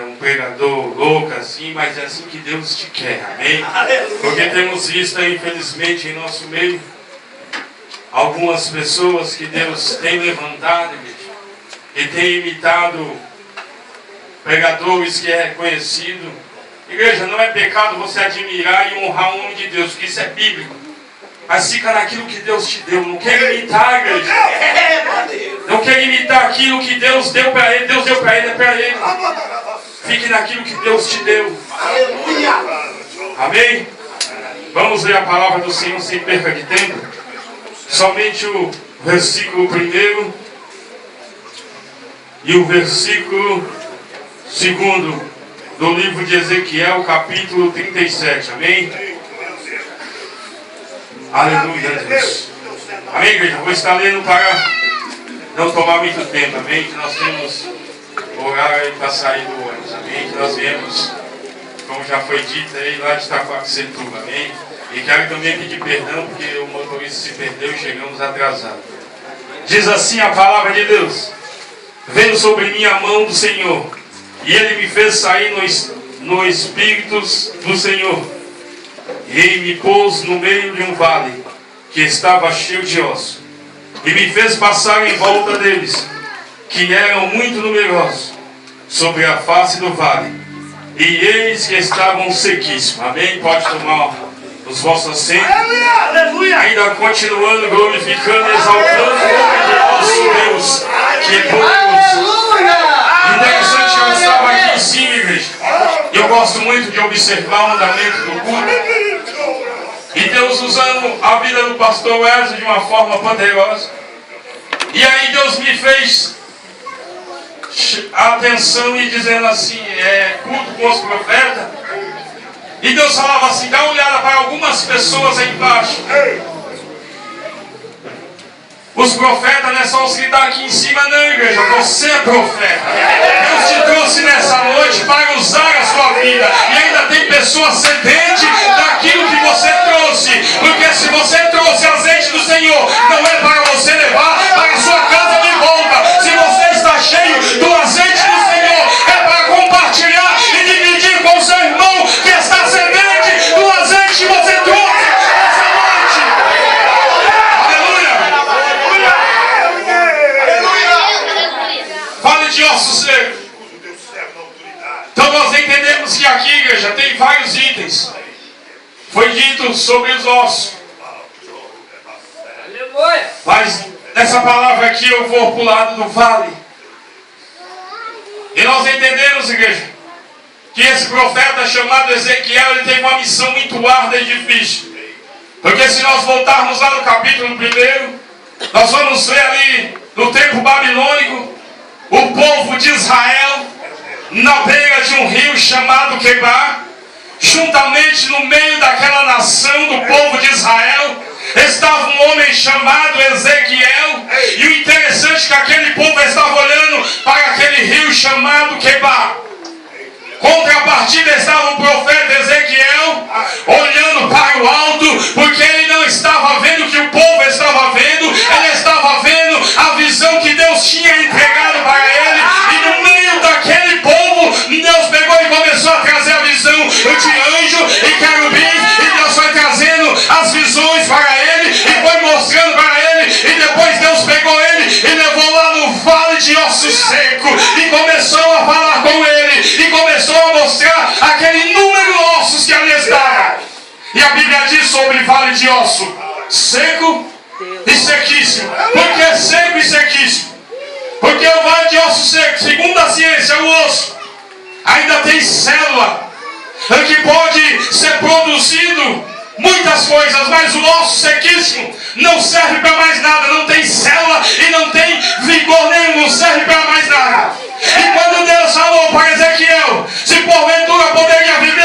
um pregador louco assim, mas é assim que Deus te quer, amém? Porque temos visto aí, infelizmente, em nosso meio, algumas pessoas que Deus tem levantado, e tem imitado pregadores que é reconhecido. Igreja, não é pecado você admirar e honrar o nome de Deus, porque isso é bíblico. Mas fica naquilo que Deus te deu. Não quer imitar, igreja. Não quer imitar aquilo que Deus deu para ele. Deus deu para ele, é para ele. Fique naquilo que Deus te deu. Amém? Vamos ler a palavra do Senhor sem perca de tempo. Somente o versículo 1 e o versículo 2 do livro de Ezequiel, capítulo 37. Amém? Aleluia, Deus. Amém, igreja? Vou estar lendo para não tomar muito tempo. Amém? Que nós temos horário para sair do ônibus. Amém? Que nós viemos, como já foi dito aí, lá de Itaquaquecetuba. Amém? E quero também pedir perdão porque o motorista se perdeu e chegamos atrasados. Diz assim a palavra de Deus: veio sobre mim a mão do Senhor, e Ele me fez sair no Espírito do Senhor, e me pôs no meio de um vale que estava cheio de ossos, e me fez passar em volta deles, que eram muito numerosos, sobre a face do vale, e eis que estavam sequíssimos. Amém? Pode tomar os vossos assentos. Ainda continuando glorificando e exaltando o nome de nosso Deus, que é bom. Interessante, eu estava aqui em cima, igreja. Eu gosto muito de observar o andamento do culto. E Deus usando a vida do pastor Wesley de uma forma poderosa. E aí Deus me fez a atenção e dizendo assim, culto com os profetas. E Deus falava assim, dá uma olhada para algumas pessoas aí embaixo. Os profetas não é só os que estão aqui em cima não, igreja. Você é profeta. Deus te trouxe nessa noite para usar a sua vida. E ainda tem pessoas sedentes daquilo que você trouxe. Porque se você trouxe azeite do Senhor, não é para você levar para a sua casa de volta. Se você está cheio do azeite do Senhor, é para compartilhar e dividir com o seu irmão que está sedente do azeite que você trouxe essa noite. Fale de ossos secos. Então nós entendemos que aqui, igreja, tem vários itens. Foi dito sobre os ossos. Mas nessa palavra aqui eu vou para o lado do vale. E nós entendemos, igreja, que esse profeta chamado Ezequiel, ele teve uma missão muito árdua e difícil. Porque se nós voltarmos lá no capítulo 1, nós vamos ver ali no tempo babilônico o povo de Israel na beira de um rio chamado Quebar, juntamente no meio daquela nação do povo de Israel estava um homem chamado Ezequiel. E o interessante é que aquele povo estava olhando para aquele rio chamado Quebar. Contrapartida estava o profeta Ezequiel olhando para o alto, porque ele não estava vendo o que o povo estava vendo, ele estava vendo a visão que Deus tinha entregado para ele. E no meio daquele povo, Deus pegou e começou a trazer a visão de anjo e querubins, e Deus foi trazendo as visões para ele e foi mostrando para ele. E depois Deus pegou ele e levou lá no vale de ossos secos e começou a falar com ele e começou a mostrar aquele número de ossos que ali estava. E a Bíblia diz sobre vale de osso seco e sequíssimo. Por que seco e sequíssimo? Porque o vale de osso seco, segundo a ciência, o osso ainda tem célula que pode ser produzido muitas coisas, mas o osso sequíssimo não serve para mais nada, não tem célula e não tem vigor nenhum, não serve para mais nada. E quando Deus falou para Ezequiel, se porventura poderia viver